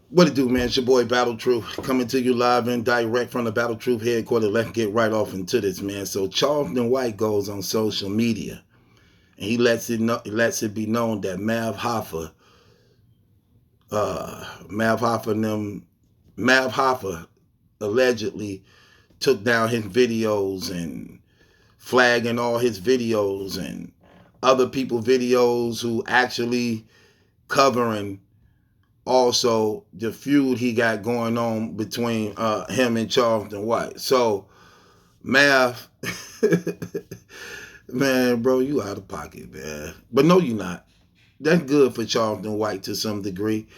What it do, man? It's your boy Battle Truth coming to you live and direct from the Battle Truth headquarters. Let's get right off into this, man. So Charleston White goes on social media and he lets it be known that Mav Hoffa allegedly took down his videos and flagging all his videos and other people videos who actually covering also the feud he got going on between him and Charleston White. So Mav, man, bro, you out of pocket, man. But no, you not. That's good for Charleston White to some degree.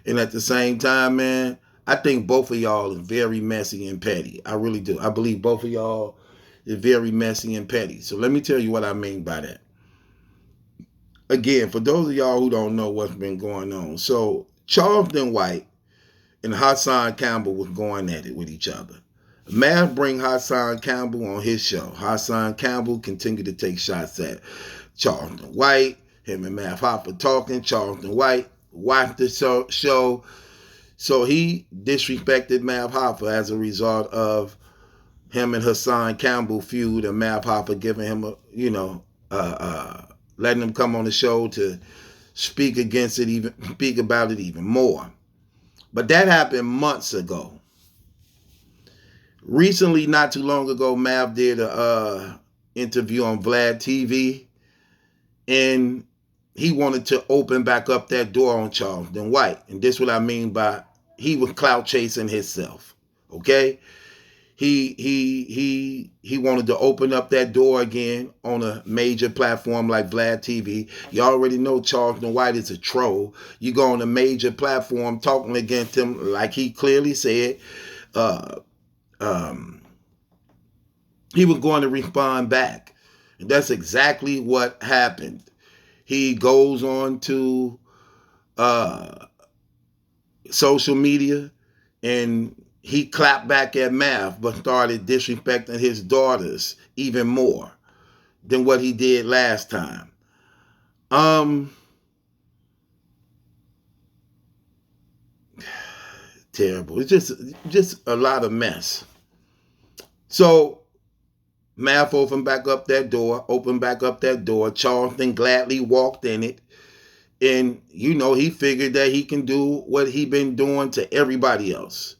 And at the same time, man, I think both of y'all is very messy and petty. I really do. I believe both of y'all is very messy and petty. So let me tell you what I mean by that. Again, for those of y'all who don't know what's been going on. So Charleston White and Hassan Campbell was going at it with each other. Mav bring Hassan Campbell on his show. Hassan Campbell continued to take shots at Charleston White. Him and Mav Hoffa talking. Charleston White watched the show. So he disrespected Mav Hoffa as a result of him and Hassan Campbell feud and Mav Hoffa giving him letting him come on the show to speak about it even more. But that happened months ago. Recently, not too long ago, Mav did a interview on Vlad TV, and he wanted to open back up that door on Charleston White. And this is what I mean by he was clout chasing himself. Okay? He wanted to open up that door again on a major platform like Vlad TV. You already know Charleston White is a troll. You go on a major platform talking against him like he clearly said. He was going to respond back. And that's exactly what happened. He goes on to social media and he clapped back at Mav, but started disrespecting his daughters even more than what he did last time. Terrible. It's just a lot of mess. So Mav opened back up that door. Charleston gladly walked in it. And, he figured that he can do what he been doing to everybody else.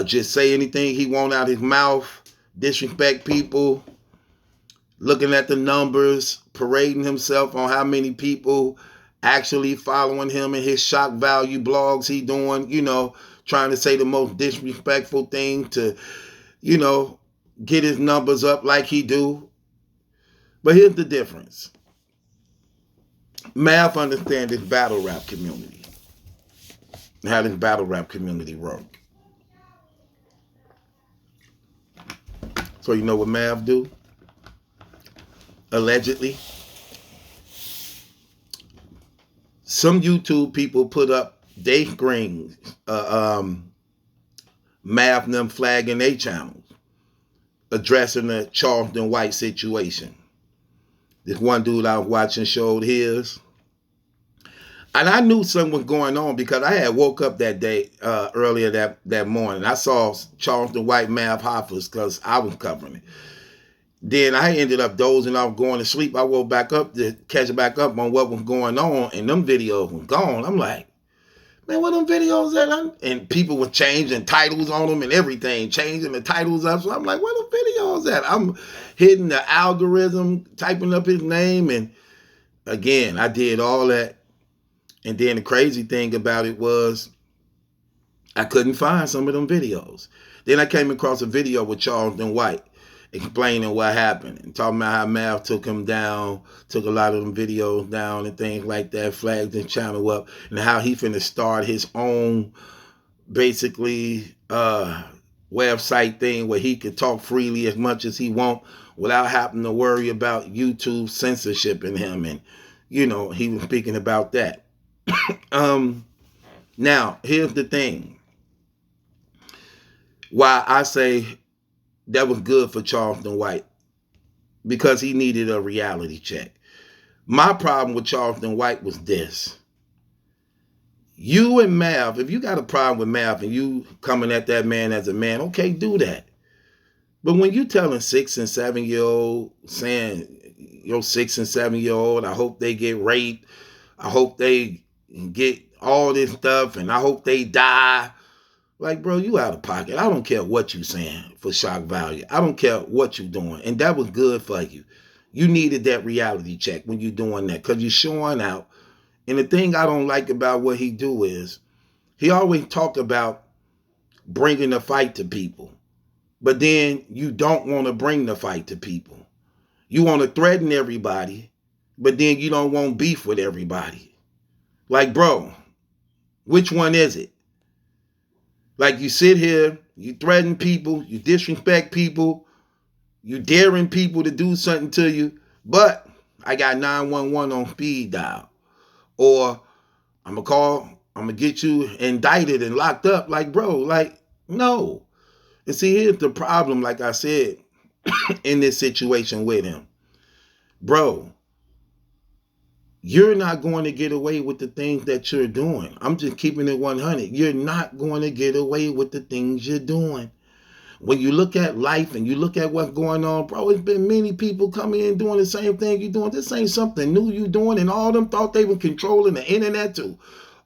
Just say anything he want out his mouth, disrespect people, looking at the numbers, parading himself on how many people actually following him and his shock value blogs he doing, trying to say the most disrespectful thing to, get his numbers up like he do. But here's the difference. Mav understands this battle rap community. How this battle rap community work. So you know what Mav do? Allegedly. Some YouTube people put up they screens, Mav and them flagging their channels, addressing the Charleston White situation. This one dude I was watching showed his. And I knew something was going on because I had woke up that day, earlier that morning. I saw Charleston White Mav Hoffa's because I was covering it. Then I ended up dozing off, going to sleep. I woke back up to catch back up on what was going on, and them videos were gone. I'm like, man, what them videos at? And people were changing titles on them and everything, changing the titles up. So I'm like, where them videos at? I'm hitting the algorithm, typing up his name, and again, I did all that. And then the crazy thing about it was I couldn't find some of them videos. Then I came across a video with Charleston White explaining what happened and talking about how Mav took him down, took a lot of them videos down and things like that, flagged his channel up, and how he finna start his own basically website thing where he could talk freely as much as he want without having to worry about YouTube censorshiping him. And, he was speaking about that. Now, here's the thing. Why I say that was good for Charleston White, because he needed a reality check. My problem with Charleston White was this. You and Mav, if you got a problem with Mav and you coming at that man as a man, okay, do that. But when you telling 6 and 7 year old, saying, your 6 and 7 year old, I hope they get raped, I hope they get all this stuff, and I hope they die. Like, bro, you out of pocket. I don't care what you saying for shock value. I don't care what you doing. And that was good for you. You needed that reality check when you doing that, because you're showing out. And the thing I don't like about what he do is he always talk about bringing the fight to people. But then you don't want to bring the fight to people. You want to threaten everybody, but then you don't want beef with everybody. Like, bro, which one is it? Like, you sit here, you threaten people, you disrespect people, you daring people to do something to you, but I got 911 on speed dial. Or I'm going to get you indicted and locked up. Like, bro, like, no. And see, here's the problem, like I said, in this situation with him. Bro, you're not going to get away with the things that you're doing. I'm just keeping it 100. You're not going to get away with the things you're doing. When you look at life and you look at what's going on, bro, it's been many people coming in doing the same thing you're doing. This ain't something new you're doing, and all of them thought they were controlling the internet too.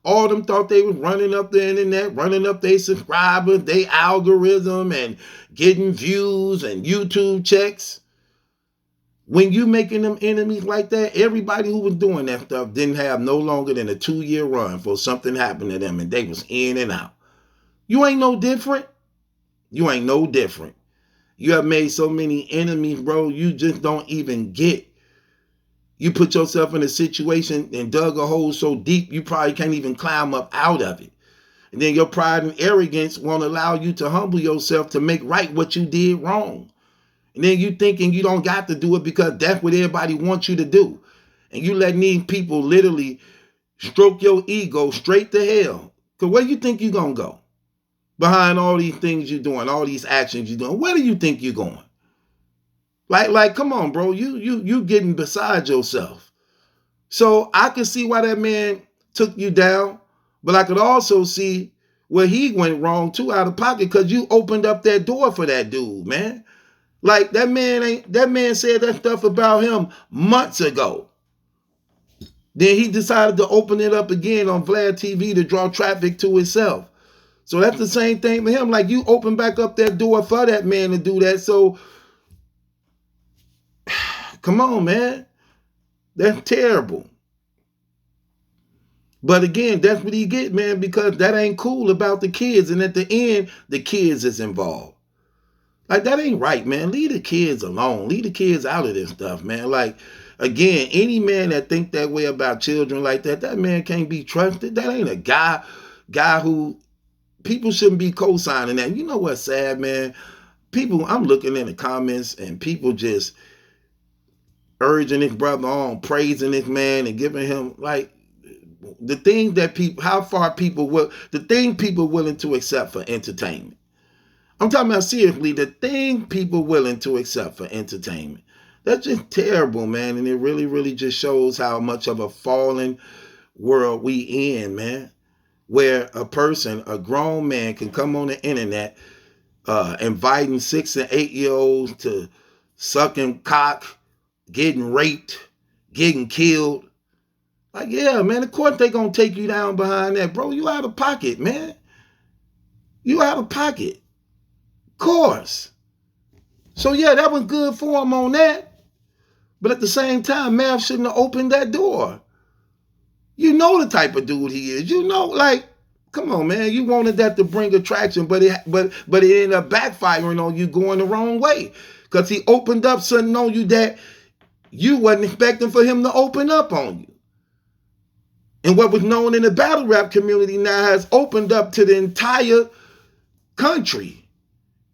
All of them thought they was running up the internet, running up their subscribers, their algorithm, and getting views and YouTube checks. When you making them enemies like that, everybody who was doing that stuff didn't have no longer than a 2-year run for something happened to them, and they was in and out. You ain't no different. You ain't no different. You have made so many enemies, bro, you just don't even get. You put yourself in a situation and dug a hole so deep you probably can't even climb up out of it. And then your pride and arrogance won't allow you to humble yourself to make right what you did wrong. And then you thinking you don't got to do it because that's what everybody wants you to do. And you letting these people literally stroke your ego straight to hell. Because where you think you going to go? Behind all these things you're doing, all these actions you're doing, where do you think you're going? Like, come on, bro. You getting beside yourself. So I could see why that man took you down, but I could also see where he went wrong too, out of pocket, because you opened up that door for that dude, man. Like, that man said that stuff about him months ago. Then he decided to open it up again on Vlad TV to draw traffic to himself. So that's the same thing for him. Like, you open back up that door for that man to do that. So, come on, man. That's terrible. But again, that's what he get, man, because that ain't cool about the kids. And at the end, the kids is involved. Like, that ain't right, man. Leave the kids alone. Leave the kids out of this stuff, man. Like, again, any man that think that way about children like that, that man can't be trusted. That ain't a guy who... People shouldn't be co-signing that. You know what's sad, man? People, I'm looking in the comments and people just urging this brother on, praising this man and giving him, like, the things that people, how far people will, the thing people willing to accept for entertainment. I'm talking about seriously, the thing people willing to accept for entertainment. That's just terrible, man. And it really, really just shows how much of a fallen world we in, man. Where a person, a grown man, can come on the internet inviting 6 and 8 year olds to sucking cock, getting raped, getting killed. Like, yeah, man, of course they gonna take you down behind that. Bro, you out of pocket, man. You out of pocket. Of course. So yeah, that was good for him on that. But at the same time, Mav shouldn't have opened that door. You know the type of dude he is. You know, like, come on, man. You wanted that to bring attraction, but it ended up backfiring on you, going the wrong way. Because he opened up something on you that you wasn't expecting for him to open up on you. And what was known in the battle rap community now has opened up to the entire country.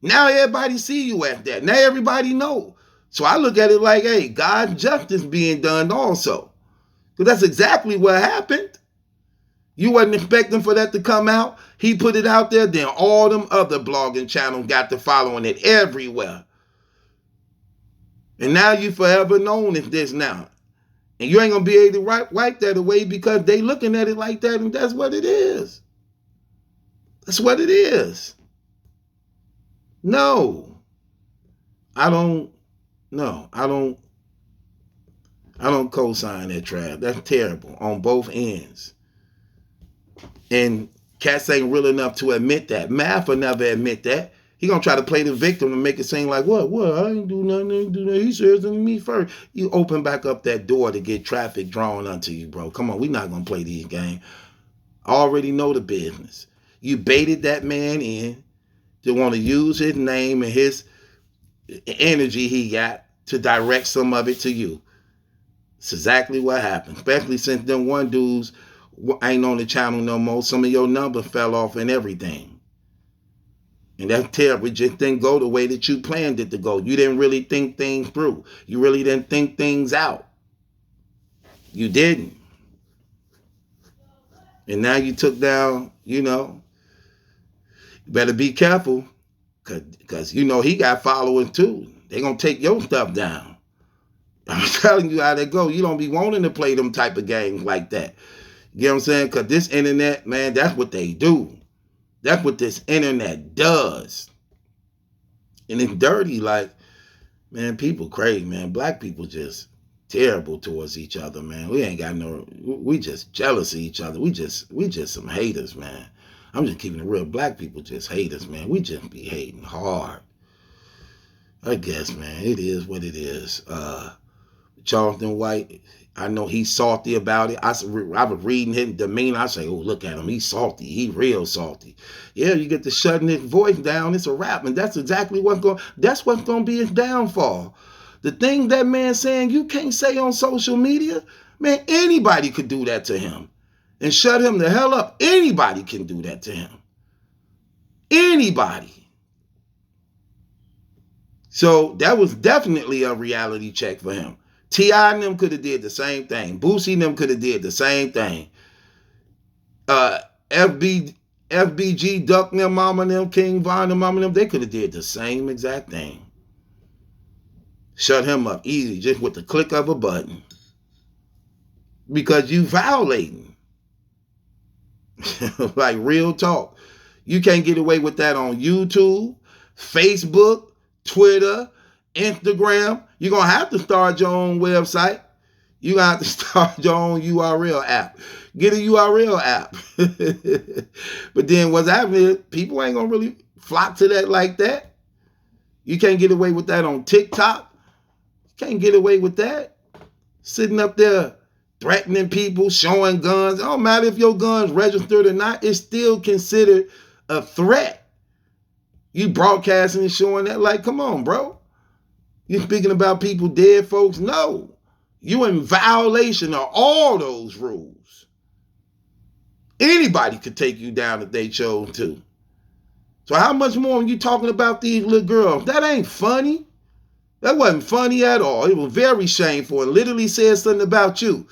Now everybody see you at that. Now everybody know. So I look at it like, hey, God's justice being done also. Because that's exactly what happened. You wasn't expecting for that to come out. He put it out there. Then all them other blogging channels got to following it everywhere. And now you forever known as this now. And you ain't going to be able to wipe that away because they looking at it like that, and that's what it is. That's what it is. No. I don't co-sign that trap. That's terrible on both ends. And cats ain't real enough to admit that. Math will never admit that. He gonna try to play the victim and make it seem like, what? I ain't do nothing, I ain't do nothing. He says to me first. You open back up that door to get traffic drawn onto you, bro. Come on, we not gonna play these games. I already know the business. You baited that man in to want to use his name and his energy he got to direct some of it to you. It's exactly what happened, especially since them one dudes ain't on the channel no more. Some of your numbers fell off and everything. And that's terrible. It just didn't go the way that you planned it to go. You didn't really think things through. You really didn't think things out. You didn't. And now you took down, you better be careful because he got followers too. They going to take your stuff down. I'm telling you how that go. You don't be wanting to play them type of games like that. You know what I'm saying? Because this internet, man, that's what they do. That's what this internet does. And it's dirty. Like, man, people crazy, man. Black people just terrible towards each other, man. We just jealous of each other. We just some haters, man. I'm just keeping it real. Black people just haters, man. We just be hating hard. I guess, man, it is what it is. Charleston White, I know he's salty about it. I was reading his demeanor. I say, oh, look at him. He's salty. He real salty. Yeah, you get to shutting his voice down. It's a rap. And that's exactly what's going to be his downfall. The thing that man saying you can't say on social media, man, anybody could do that to him. And shut him the hell up. Anybody can do that to him. Anybody. So that was definitely a reality check for him. T.I. and them could have did the same thing. Boosie and them could have did the same thing. FBG, Duck and them, Mama and them, King Von and Mama and them, they could have did the same exact thing. Shut him up easy, just with the click of a button. Because you violating. Like real talk. You can't get away with that on YouTube, Facebook, Twitter, Instagram. You're going to have to start your own website. You're going to have to start your own URL app. Get a URL app. But then what's happening, people ain't going to really flock to that like that. You can't get away with that on TikTok. You can't get away with that. Sitting up there threatening people, showing guns. It don't matter if your gun's registered or not. It's still considered a threat. You broadcasting and showing that, like, come on, bro. You speaking about people, dead folks? No. You in violation of all those rules. Anybody could take you down if they chose to. So how much more when you talking about these little girls? That ain't funny. That wasn't funny at all. It was very shameful and literally said something about you.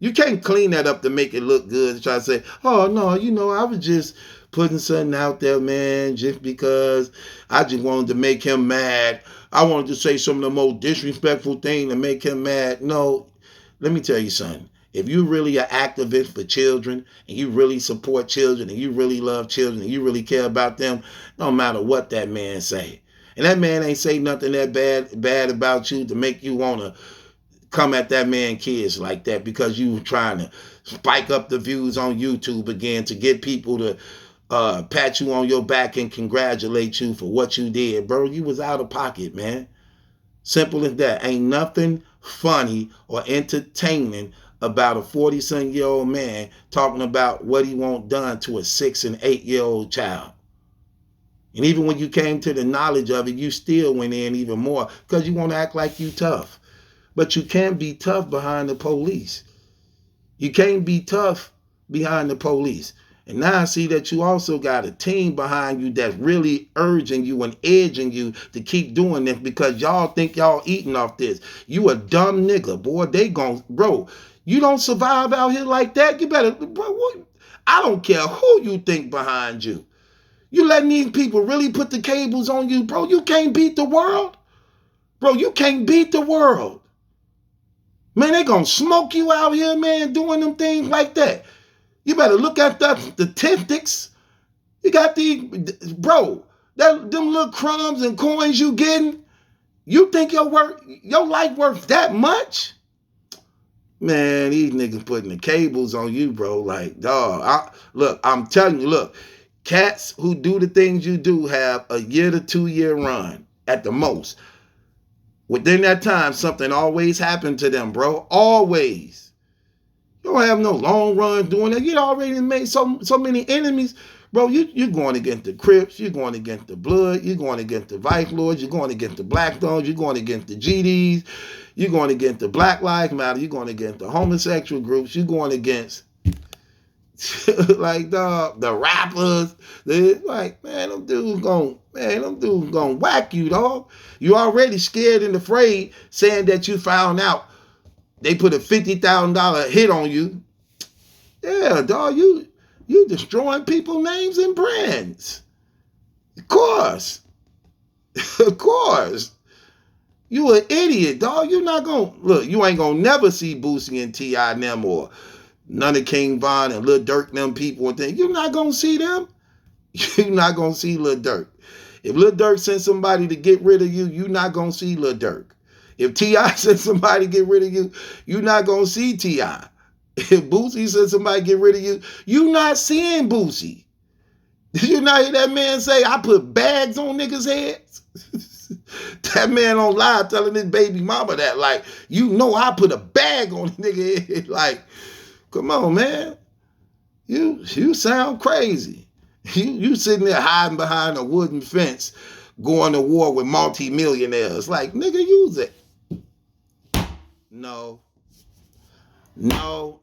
You can't clean that up to make it look good and try to say, oh, no, I was just putting something out there, man, just because I just wanted to make him mad. I wanted to say some of the most disrespectful thing to make him mad. No, let me tell you something. If you really an activist for children and you really support children and you really love children and you really care about them, no matter what that man say. And that man ain't say nothing that bad about you to make you want to come at that man kids like that because you trying to spike up the views on YouTube again to get people to pat you on your back and congratulate you for what you did. Bro, you was out of pocket, man. Simple as that. Ain't nothing funny or entertaining about a 40-some-year-old man talking about what he want done to a 6 and 8-year-old child. And even when you came to the knowledge of it, you still went in even more because you want to act like you tough. But you can't be tough behind the police. You can't be tough behind the police. And now I see that you also got a team behind you that's really urging you and edging you to keep doing this because y'all think y'all eating off this. You a dumb nigga, boy. Bro, you don't survive out here like that. You better, bro, I don't care who you think behind you. You letting these people really put the cables on you, bro. You can't beat the world. Bro, you can't beat the world. Man, they gonna smoke you out here, man, doing them things like that. You better look at the statistics. You got bro, them little crumbs and coins you getting, you think your life worth that much? Man, these niggas putting the cables on you, bro. Like, dog, look, I'm telling you, look, cats who do the things you do have a 1 to 2 year run at the most. Within that time, something always happened to them, bro. Always. You don't have no long run doing that. You already made so many enemies. Bro, you're going against the Crips. You're going against the Blood. You're going against the Vice Lords. You're going against the Black Stones. You're going against the GDs. You're going against the Black Lives Matter. You're going against the homosexual groups. You're going against, like, the rappers. Like, man, them dudes gonna whack you, dog. You already scared and afraid saying that you found out they put a $50,000 hit on you. Yeah, dog, you destroying people's names and brands. Of course. Of course. You an idiot, dog. You ain't gonna never see Boosie and T.I. and them or none of King Von and Lil Durk and them people and things. You're not gonna see them. You're not gonna see Lil Durk. If Lil Durk sends somebody to get rid of you, you're not gonna see Lil Durk. If T.I. sends somebody to get rid of you, you're not gonna see T.I. If Boosie says somebody get rid of you, you not seeing Boosie. Did you not hear that man say, I put bags on niggas' heads? That man on live telling his baby mama that, like, you know I put a bag on a nigga head. Like, come on, man. You sound crazy. You sitting there hiding behind a wooden fence going to war with multi-millionaires. Like, nigga, use it. No. No.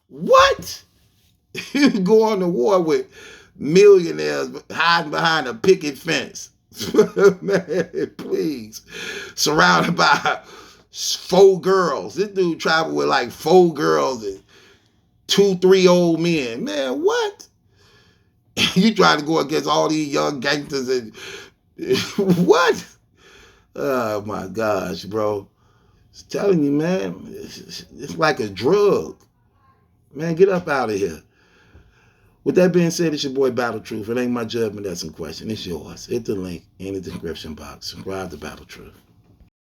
What? You going to war with millionaires hiding behind a picket fence? Man, please. Surrounded by 4 girls. This dude traveled with like 4 girls and 2-3 old men. Man, what? You trying to go against all these young gangsters and what? Oh my gosh, bro. It's telling you, man, it's like a drug. Man, get up out of here. With that being said, it's your boy Battle Truth. It ain't my judgment that's in question. It's yours. Hit the link in the description box. Subscribe to Battle Truth.